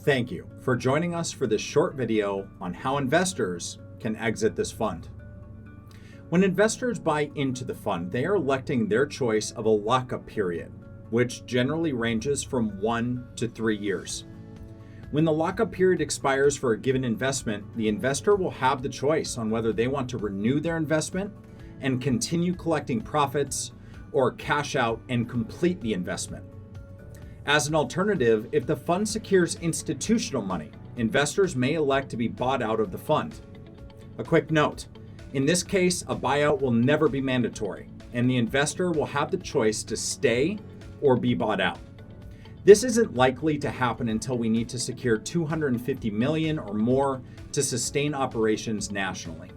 Thank you for joining us for this short video on how investors can exit this fund. When investors buy into the fund, they are electing their choice of a lockup period, which generally ranges from 1 to 3 years. When the lockup period expires for a given investment, the investor will have the choice on whether they want to renew their investment and continue collecting profits or cash out and complete the investment. As an alternative, if the fund secures institutional money, investors may elect to be bought out of the fund. A quick note, in this case, a buyout will never be mandatory, and the investor will have the choice to stay or be bought out. This isn't likely to happen until we need to secure $250 million or more to sustain operations nationally.